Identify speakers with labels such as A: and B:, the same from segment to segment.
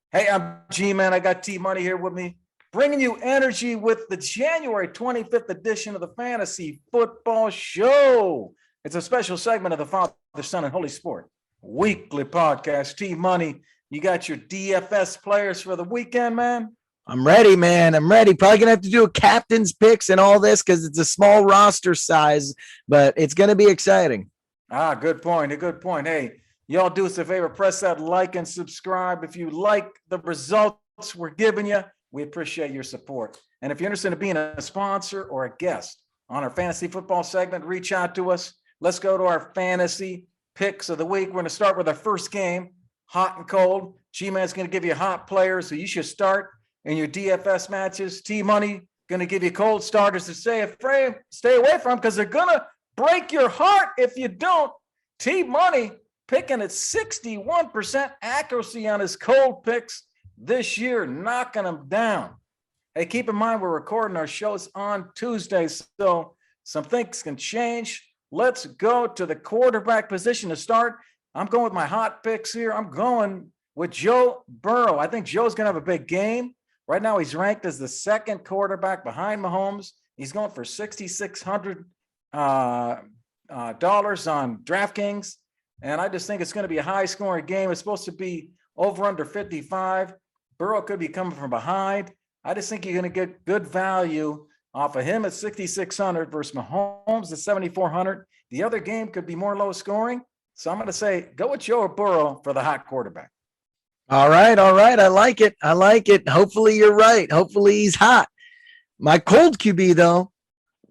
A: Hey, I'm G-Man. I got T-Money here with me, bringing you energy with the January 25th edition of the Fantasy Football Show. It's a special segment of the Father, Son, and Holy Sport weekly podcast. T-Money, you got your DFS players for the weekend, man?
B: I'm ready, man. I'm ready. Probably going to have to do a captain's picks and all this because it's a small roster size, but it's going to be exciting.
A: Good point. A good point. Hey, y'all do us a favor, press that like and subscribe. If you like the results we're giving you, we appreciate your support. And if you're interested in being a sponsor or a guest on our fantasy football segment, reach out to us. Let's go to our fantasy picks of the week. We're going to start with our first game, hot and cold. G-Man's going to give you hot players, so you should start in your DFS matches. T-Money going to give you cold starters to stay away from because they're going to break your heart if you don't. T-Money picking at 61% accuracy on his cold picks this year, knocking them down. Hey, keep in mind we're recording our shows on Tuesdays, so some things can change. Let's go to the quarterback position to start. I'm going with my hot picks here. I'm going with Joe Burrow. I think Joe's going to have a big game. Right now, he's ranked as the second quarterback behind Mahomes. He's going for $6,600 dollars on DraftKings. And I just think it's going to be a high-scoring game. It's supposed to be over under 55. Burrow could be coming from behind. I just think you're going to get good value off of him at 6,600 versus Mahomes at 7,400. The other game could be more low-scoring. So I'm going to say go with Joe Burrow for the hot quarterback.
B: All right. I like it. Hopefully you're right. Hopefully he's hot. My cold QB, though,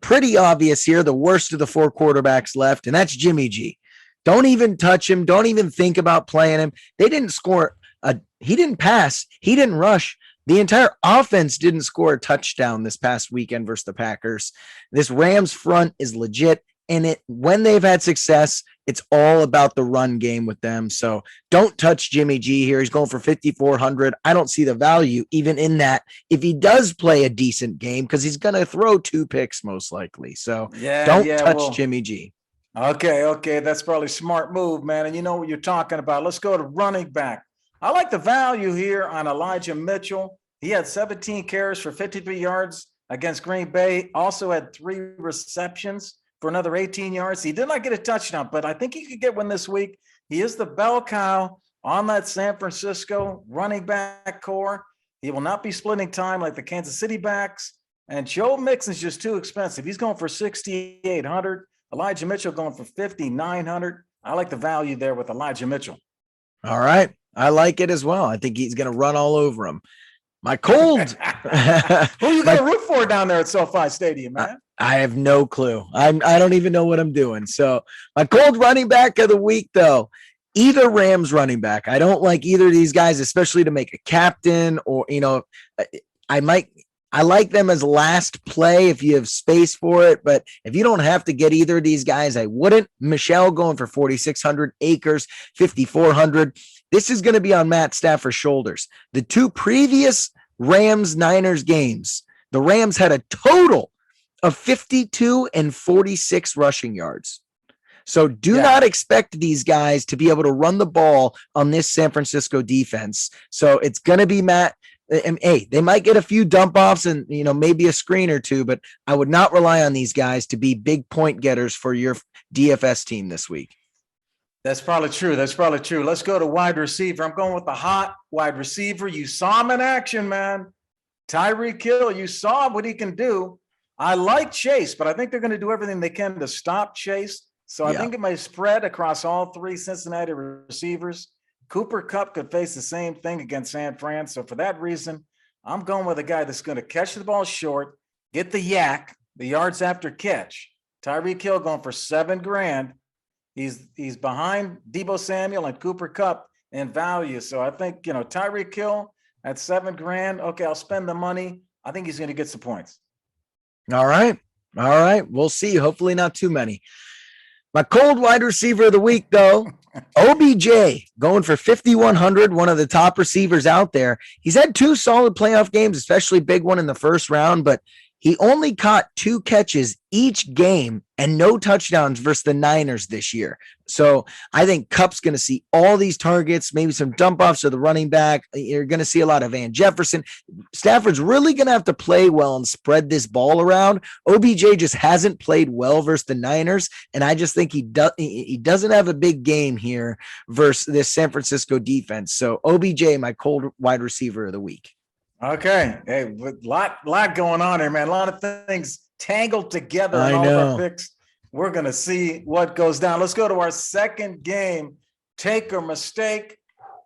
B: pretty obvious here, the worst of the four quarterbacks left, and that's Jimmy G. Don't even touch him. Don't even think about playing him. They didn't score. He didn't pass. He didn't rush. The entire offense didn't score a touchdown this past weekend versus the Packers. This Rams front is legit. And when they've had success, it's all about the run game with them. So don't touch Jimmy G here. He's going for 5,400. I don't see the value even in that if he does play a decent game because he's going to throw 2 picks most likely. So don't touch Jimmy G.
A: Okay. That's probably a smart move, man. And you know what you're talking about. Let's go to running back. I like the value here on Elijah Mitchell. He had 17 carries for 53 yards against Green Bay. Also had 3 receptions for another 18 yards. He did not get a touchdown, but I think he could get one this week. He is the bell cow on that San Francisco running back core. He will not be splitting time like the Kansas City backs. And Joe Mixon's just too expensive. He's going for 6,800. Elijah Mitchell going for 5,900. I like the value there with Elijah Mitchell.
B: All right. I like it as well. I think he's going to run all over him. My cold.
A: Who are you going to root for down there at SoFi Stadium, man?
B: I have no clue. I don't even know what I'm doing. So my cold running back of the week, though, either Rams running back. I don't like either of these guys, especially to make a captain or, I like them as last play if you have space for it. But if you don't have to get either of these guys, I wouldn't. Michelle going for 4,600, Akers 5,400. This is going to be on Matt Stafford's shoulders. The 2 previous Rams-Niners games, the Rams had a total of 52 and 46 rushing yards. So do not expect these guys to be able to run the ball on this San Francisco defense. So it's going to be Matt. And hey, they might get a few dump offs and, maybe a screen or 2, but I would not rely on these guys to be big point getters for your DFS team this week.
A: That's probably true. Let's go to wide receiver. I'm going with the hot wide receiver. You saw him in action, man. Tyreek Hill, you saw what he can do. I like Chase, but I think they're going to do everything they can to stop Chase. So I think it may spread across all 3 Cincinnati receivers. Cooper Kupp could face the same thing against San Fran. So for that reason, I'm going with a guy that's going to catch the ball short, get the yak, the yards after catch. Tyreek Hill going for $7,000. He's behind Deebo Samuel and Cooper Kupp in value. So I think, Tyreek Hill at $7,000. Okay, I'll spend the money. I think he's going to get some points.
B: All right. We'll see. Hopefully not too many. My cold wide receiver of the week, though, OBJ going for 5,100, one of the top receivers out there. He's had 2 solid playoff games, especially big one in the first round, but He only caught 2 catches each game and no touchdowns versus the Niners this year. So I think Kupp's going to see all these targets, maybe some dump offs to the running back. You're going to see a lot of Van Jefferson. Stafford's really going to have to play well and spread this ball around. OBJ just hasn't played well versus the Niners, and I just think he doesn't have a big game here versus this San Francisco defense. So OBJ, my cold wide receiver of the week.
A: Okay. Hey, lot going on here, man. A lot of things tangled together in
B: I
A: all
B: know.
A: of our picks. We're going to see what goes down. Let's go to our second game. Take a mistake.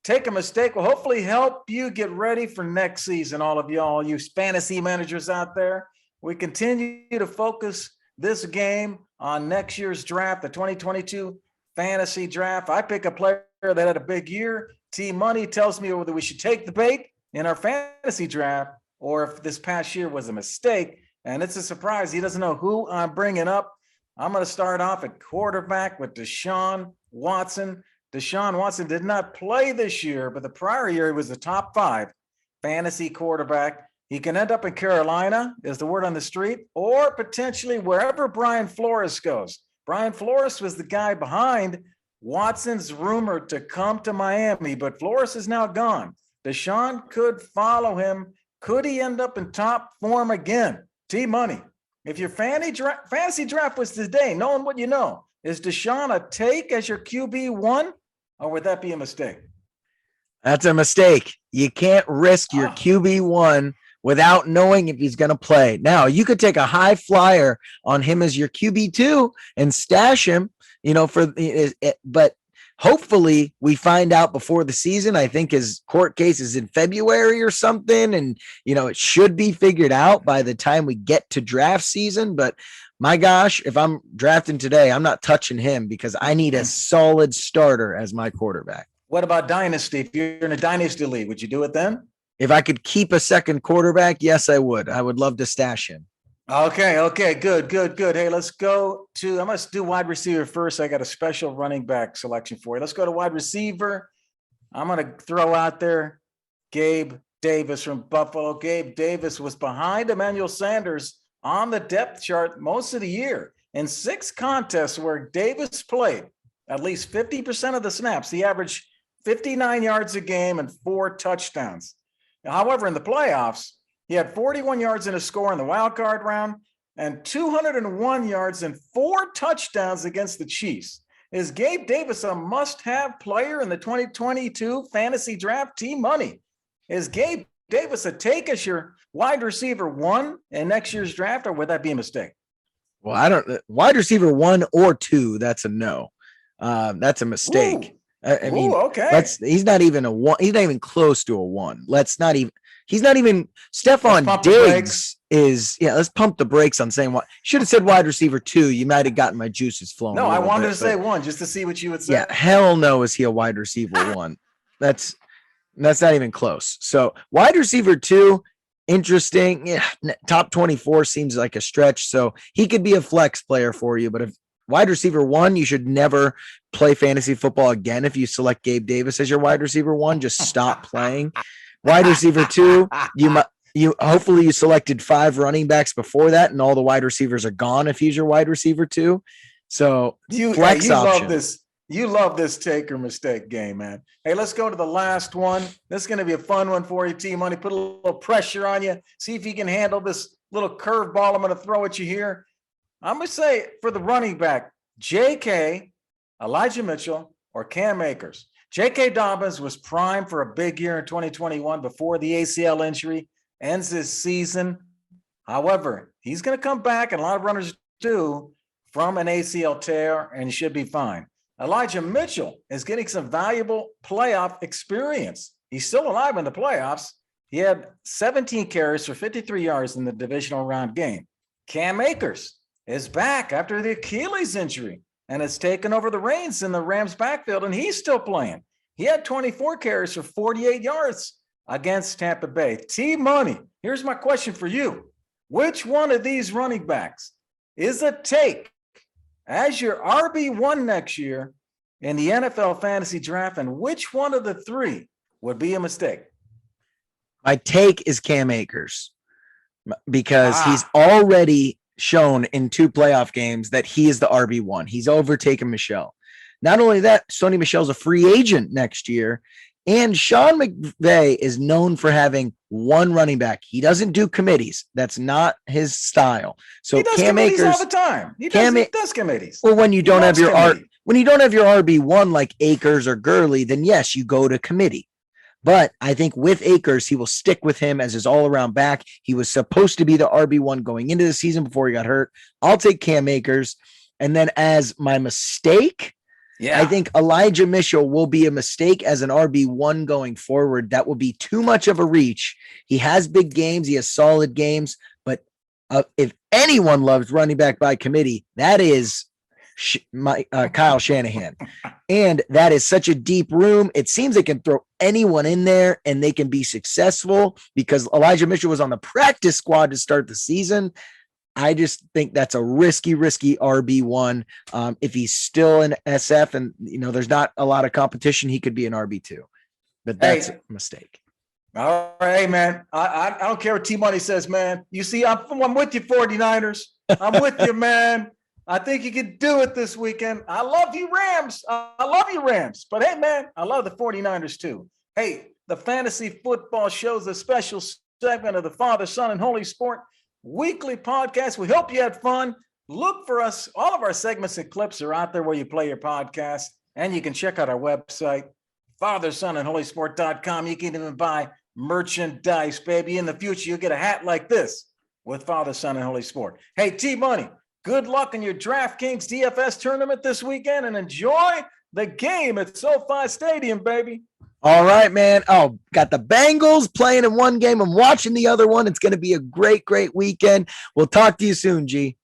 A: Take a mistake will hopefully help you get ready for next season, all of y'all, you fantasy managers out there. We continue to focus this game on next year's draft, the 2022 fantasy draft. I pick a player that had a big year. T-Money tells me whether we should take the bait in our fantasy draft or if this past year was a mistake. And it's a surprise. He doesn't know who I'm bringing up. I'm going to start off at quarterback with Desean Watson. Desean Watson did not play this year, but the prior year he was the top 5 fantasy quarterback. He can end up in Carolina, is the word on the street, or potentially wherever Brian Flores goes. Brian Flores was the guy behind Watson's rumor to come to Miami, but Flores is now gone. Desean could follow him. Could he end up in top form again? T-Money. If your fantasy draft was today, knowing what you know, is Desean a take as your QB1, or would that be a mistake?
B: That's a mistake. You can't risk your QB1 without knowing if he's going to play. Now, you could take a high flyer on him as your QB2 and stash him, but hopefully we find out before the season. I think his court case is in February or something, and it should be figured out by the time we get to draft season. But my gosh, if I'm drafting today, I'm not touching him because I need a solid starter as my quarterback.
A: What about dynasty? If you're in a dynasty league, would you do it then?
B: If I could keep a second quarterback, yes, I would. I would love to stash him.
A: Okay. Good. Hey, let's go to, I must do wide receiver first. I got a special running back selection for you. Let's go to wide receiver. I'm going to throw out there Gabe Davis from Buffalo. Gabe Davis was behind Emmanuel Sanders on the depth chart most of the year. In 6 contests where Davis played at least 50% of the snaps, he averaged 59 yards a game and 4 touchdowns. However, in the playoffs, he had 41 yards in a score in the wild card round and 201 yards and 4 touchdowns against the Chiefs. Is Gabe Davis a must-have player in the 2022 fantasy draft? T-Money. Is Gabe Davis a take as your wide receiver 1 in next year's draft, or would that be a mistake?
B: Well, wide receiver 1 or 2. That's a no. That's a mistake. I mean,
A: okay.
B: He's not even a 1. He's not even close to a 1. He's not even Stephon Diggs is. Yeah, let's pump the brakes on saying what should have said wide receiver 2. You might have gotten my juices flowing.
A: No, I wanted to say 1 just to see what you would say.
B: Yeah, hell no, is he a wide receiver 1? That's not even close. So wide receiver 2, interesting. Yeah, top 24 seems like a stretch. So he could be a flex player for you, but if wide receiver 1, you should never play fantasy football again. If you select Gabe Davis as your wide receiver 1, just stop playing. Wide receiver 2, hopefully you selected 5 running backs before that, and all the wide receivers are gone if he's your wide receiver 2. So flex option.
A: You love this take or mistake game, man. Hey, let's go to the last one. This is going to be a fun one for you, T-Money. Put a little pressure on you. See if you can handle this little curveball I'm going to throw at you here. I'm going to say for the running back, J.K., Elijah Mitchell, or Cam Akers. J.K. Dobbins was primed for a big year in 2021 before the ACL injury ends his season. However, he's going to come back, and a lot of runners do, from an ACL tear, and he should be fine. Elijah Mitchell is getting some valuable playoff experience. He's still alive in the playoffs. He had 17 carries for 53 yards in the divisional round game. Cam Akers is back after the Achilles injury and has taken over the reins in the Rams backfield, and he's still playing. He had 24 carries for 48 yards against Tampa Bay. T-Money, here's my question for you. Which one of these running backs is a take as your RB1 next year in the NFL fantasy draft, and which one of the 3 would be a mistake?
B: My take is Cam Akers. because he's already shown in 2 playoff games that he is the RB1. He's overtaken Michelle. Not only that, Sony Michel's a free agent next year. And Sean McVay is known for having one running back. He doesn't do committees. That's not his style. So
A: he does
B: Cam
A: committees
B: Akers
A: all the time. He does committees.
B: Well, when you don't have your
A: committee.
B: when you don't have your RB1 like Akers or Gurley, then yes, you go to committee. But I think with Akers, he will stick with him as his all-around back. He was supposed to be the RB1 going into the season before he got hurt. I'll take Cam Akers. And then as my mistake, I think Elijah Mitchell will be a mistake as an RB1 going forward. That will be too much of a reach. He has big games. He has solid games. But if anyone loves running back by committee, that is Kyle Shanahan. And that is such a deep room. It seems they can throw anyone in there and they can be successful because Elijah Mitchell was on the practice squad to start the season. I just think that's a risky RB1. If he's still in SF and, there's not a lot of competition, he could be an RB2. But that's a mistake.
A: All right, hey, man. I don't care what T-Money says, man. You see, I'm with you, 49ers. I'm with you, man. I think you can do it this weekend. I love you, Rams. I love you, Rams. But, hey, man, I love the 49ers, too. Hey, the Fantasy Football Show's a special segment of the Father, Son, and Holy Sport weekly podcast. We hope you had fun. Look for us. All of our segments and clips are out there where you play your podcast. And you can check out our website, fathersonandholysport.com. You can even buy merchandise, baby. In the future, you'll get a hat like this with Father, Son, and Holy Sport. Hey, T-Money, good luck in your DraftKings DFS tournament this weekend and enjoy the game at SoFi Stadium, baby.
B: All right, man. Oh, got the Bengals playing in one game. I'm watching the other one. It's going to be a great weekend. We'll talk to you soon, G.